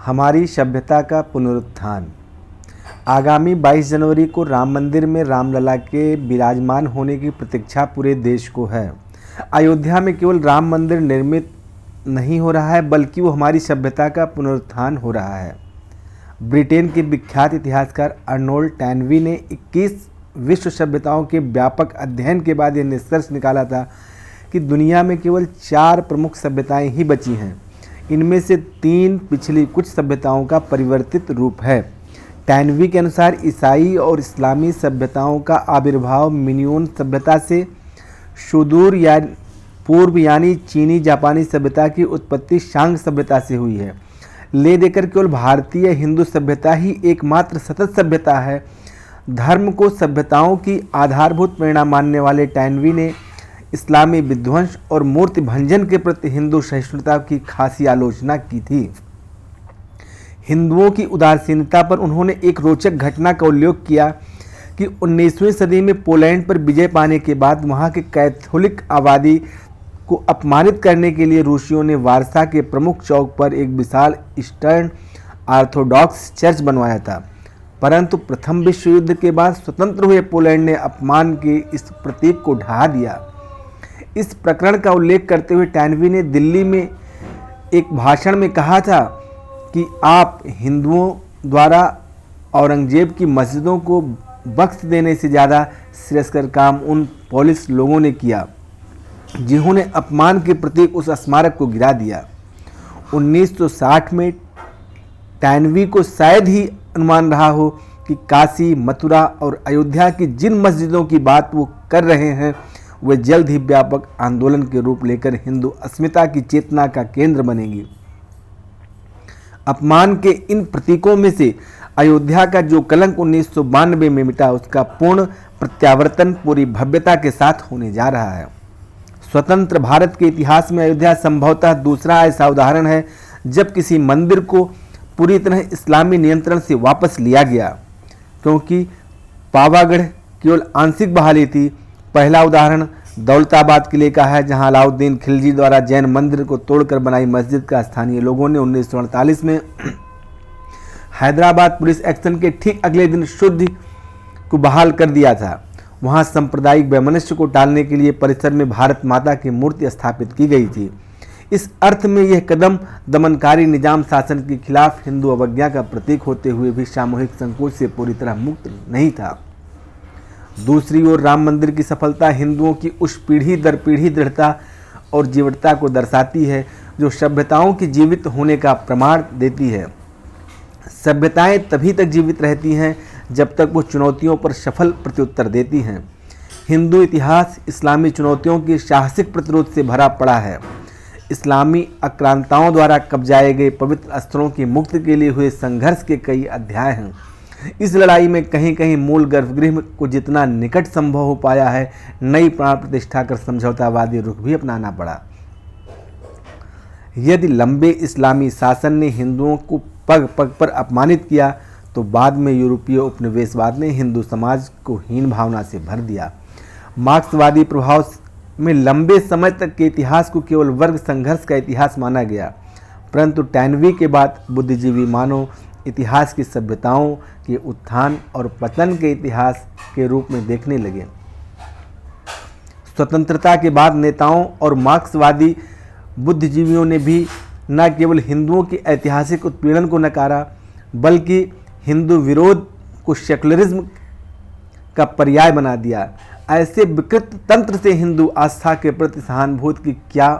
हमारी सभ्यता का पुनरुत्थान। आगामी 22 जनवरी को राम मंदिर में रामलला के विराजमान होने की प्रतीक्षा पूरे देश को है। अयोध्या में केवल राम मंदिर निर्मित नहीं हो रहा है, बल्कि वो हमारी सभ्यता का पुनरुत्थान हो रहा है। ब्रिटेन के विख्यात इतिहासकार अर्नोल्ड टैनवी ने 21 विश्व सभ्यताओं के व्यापक अध्ययन के बाद यह निष्कर्ष निकाला था कि दुनिया में केवल 4 प्रमुख सभ्यताएं ही बची हैं। इनमें से 3 पिछली कुछ सभ्यताओं का परिवर्तित रूप है। टैनवी के अनुसार ईसाई और इस्लामी सभ्यताओं का आविर्भाव मिनियोन सभ्यता से, सुदूर या पूर्व यानी चीनी जापानी सभ्यता की उत्पत्ति शांग सभ्यता से हुई है। ले देकर केवल भारतीय हिंदू सभ्यता ही एकमात्र सतत सभ्यता है। धर्म को सभ्यताओं की आधारभूत प्रेरणा मानने वाले टैनवी ने इस्लामी विध्वंस और मूर्ति भंजन के प्रति हिंदू सहिष्णुता की खासी आलोचना की थी। हिंदुओं की उदासीनता पर उन्होंने एक रोचक घटना का उल्लेख किया कि 19वीं सदी में पोलैंड पर विजय पाने के बाद वहां के कैथोलिक आबादी को अपमानित करने के लिए रूसियों ने वारसा के प्रमुख चौक पर एक विशाल ईस्टर्न ऑर्थोडॉक्स चर्च बनवाया था। परंतु प्रथम विश्व युद्ध के बाद स्वतंत्र हुए पोलैंड ने अपमान के इस प्रतीक को ढहा दिया। इस प्रकरण का उल्लेख करते हुए टैनवी ने दिल्ली में एक भाषण में कहा था कि आप हिंदुओं द्वारा औरंगजेब की मस्जिदों को बख्श देने से ज़्यादा श्रेयस्कर काम उन पोलिश लोगों ने किया जिन्होंने अपमान के प्रतीक उस स्मारक को गिरा दिया। 1960 में टैनवी को शायद ही अनुमान रहा हो कि काशी, मथुरा और अयोध्या की जिन मस्जिदों की बात वो कर रहे हैं वे जल्द ही व्यापक आंदोलन के रूप लेकर हिंदू अस्मिता की चेतना का केंद्र बनेगी। अपमान के इन प्रतीकों में से अयोध्या का जो कलंक 1992 में मिटा, उसका पूर्ण प्रत्यावर्तन पूरी भव्यता के साथ होने जा रहा है। स्वतंत्र भारत के इतिहास में अयोध्या संभवतः दूसरा ऐसा उदाहरण है जब किसी मंदिर को पूरी तरह इस्लामी नियंत्रण से वापस लिया गया, क्योंकि पावागढ़ केवल आंशिक बहाली थी। पहला उदाहरण दौलताबाद किले का है, जहां अलाउद्दीन खिलजी द्वारा जैन मंदिर को तोड़कर बनाई मस्जिद का स्थानीय लोगों ने 1948 में हैदराबाद पुलिस एक्शन के ठीक अगले दिन शुद्ध को बहाल कर दिया था। वहां सांप्रदायिक वैमनस्य को टालने के लिए परिसर में भारत माता की मूर्ति स्थापित की गई थी। इस अर्थ में यह कदम दमनकारी निजाम शासन के खिलाफ हिंदू अवज्ञा का प्रतीक होते हुए भी सामूहिक संकोच से पूरी तरह मुक्त नहीं था। दूसरी ओर राम मंदिर की सफलता हिंदुओं की उस पीढ़ी दर पीढ़ी दृढ़ता और जीवटता को दर्शाती है जो सभ्यताओं के जीवित होने का प्रमाण देती है। सभ्यताएं तभी तक जीवित रहती हैं जब तक वो चुनौतियों पर सफल प्रत्युत्तर देती हैं। हिंदू इतिहास इस्लामी चुनौतियों के साहसिक प्रतिरोध से भरा पड़ा है। इस्लामी आक्रांताओं द्वारा कब्जाए गए पवित्र स्थलों की मुक्ति के लिए हुए संघर्ष के कई अध्याय हैं। इस लड़ाई में कहीं कहीं मूल गर्भगृह को जितना निकट संभव हो पाया है, नई प्राण प्रतिष्ठा कर समझौतावादी रुख भी अपनाना पड़ा। यदि लंबे इस्लामी शासन ने हिंदुओं को पग पग पर अपमानित किया, तो बाद में यूरोपीय उपनिवेशवाद ने हिंदू समाज को हीन भावना से भर दिया। मार्क्सवादी प्रभाव में लंबे समय तक के इतिहास को केवल वर्ग संघर्ष का इतिहास माना गया, परंतु टैनवी के बाद बुद्धिजीवी मानव इतिहास की सभ्यताओं के उत्थान और पतन के इतिहास के रूप में देखने लगे। स्वतंत्रता के बाद नेताओं और मार्क्सवादी बुद्धिजीवियों ने भी न केवल हिंदुओं के ऐतिहासिक उत्पीड़न को नकारा, बल्कि हिंदू विरोध को सेकुलरिज्म का पर्याय बना दिया। ऐसे विकृत तंत्र से हिंदू आस्था के प्रति सहानुभूति की क्या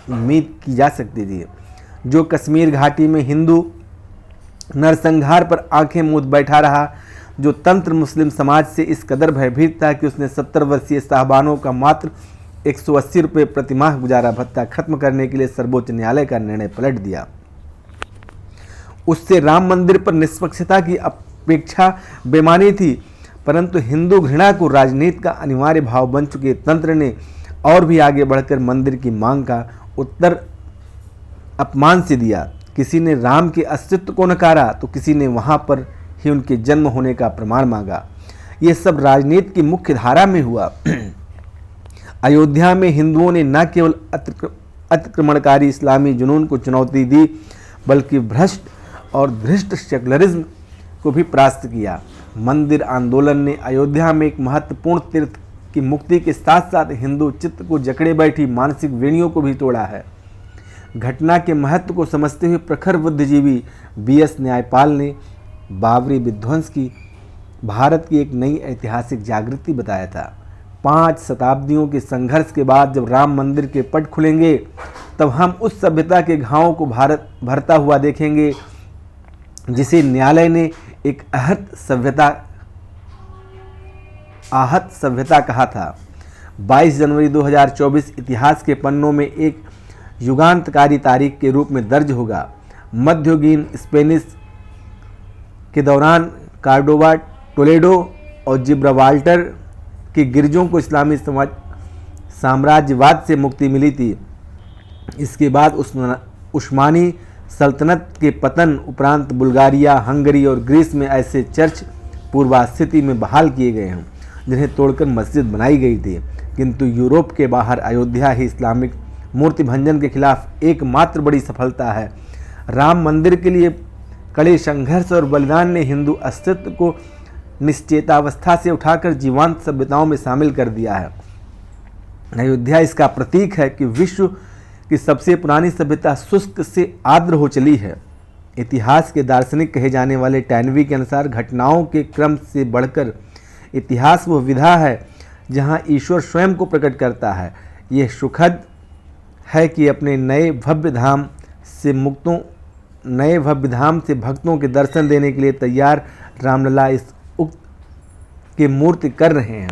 उम्मीद की जा सकती थी, जो कश्मीर घाटी में हिंदू नरसंहार पर आंखें मूंद बैठा रहा, जो तंत्र मुस्लिम समाज से इस कदर भयभीत था कि उसने 70 वर्षीय साहबानों का मात्र 180 रुपये प्रतिमाह गुजारा भत्ता खत्म करने के लिए सर्वोच्च न्यायालय का निर्णय पलट दिया। उससे राम मंदिर पर निष्पक्षता की अपेक्षा बेमानी थी, परंतु हिंदू घृणा को राजनीति का अनिवार्य भाव बन चुके तंत्र ने और भी आगे बढ़कर मंदिर की मांग का उत्तर अपमान से दिया। किसी ने राम के अस्तित्व को नकारा, तो किसी ने वहां पर ही उनके जन्म होने का प्रमाण मांगा। ये सब राजनीति की मुख्य धारा में हुआ। अयोध्या में हिंदुओं ने न केवल अतिक्रमणकारी इस्लामी जुनून को चुनौती दी, बल्कि भ्रष्ट और धृष्ट सेकुलरिज्म को भी परास्त किया। मंदिर आंदोलन ने अयोध्या में एक महत्वपूर्ण तीर्थ की मुक्ति के साथ साथ हिंदू चित्त को जकड़े बैठी मानसिक वेणियों को भी तोड़ा है। घटना के महत्व को समझते हुए प्रखर बुद्धिजीवी BS न्यायपाल ने बाबरी विध्वंस की भारत की एक नई ऐतिहासिक जागृति बताया था। 5 शताब्दियों के संघर्ष के बाद जब राम मंदिर के पट खुलेंगे तब हम उस सभ्यता के घावों को भारत भरता हुआ देखेंगे जिसे न्यायालय ने एक आहत सभ्यता कहा था। 22 जनवरी 2024 इतिहास के पन्नों में एक युगांतकारी तारीख के रूप में दर्ज होगा। मध्ययुगीन स्पेनिश के दौरान कार्डोवा, टोलेडो और जिब्राल्टर के गिरजों को इस्लामी साम्राज्यवाद से मुक्ति मिली थी। इसके बाद उस्मानी सल्तनत के पतन उपरांत बुल्गारिया, हंगरी और ग्रीस में ऐसे चर्च पूर्वास्थिति में बहाल किए गए हैं जिन्हें तोड़कर मस्जिद बनाई गई थी। किंतु यूरोप के बाहर अयोध्या ही इस्लामिक मूर्ति भंजन के खिलाफ एकमात्र बड़ी सफलता है। राम मंदिर के लिए कड़े संघर्ष और बलिदान ने हिंदू अस्तित्व को निश्चेतावस्था से उठाकर जीवंत सभ्यताओं में शामिल कर दिया है। अयोध्या इसका प्रतीक है कि विश्व की सबसे पुरानी सभ्यता शुष्क से आर्द्र हो चली है। इतिहास के दार्शनिक कहे जाने वाले टैनवी के अनुसार घटनाओं के क्रम से बढ़कर इतिहास वह विधा है जहां ईश्वर स्वयं को प्रकट करता है। यह सुखद है कि अपने नए भव्य धाम से भक्तों के दर्शन देने के लिए तैयार रामलला इस उक्त की मूर्ति कर रहे हैं।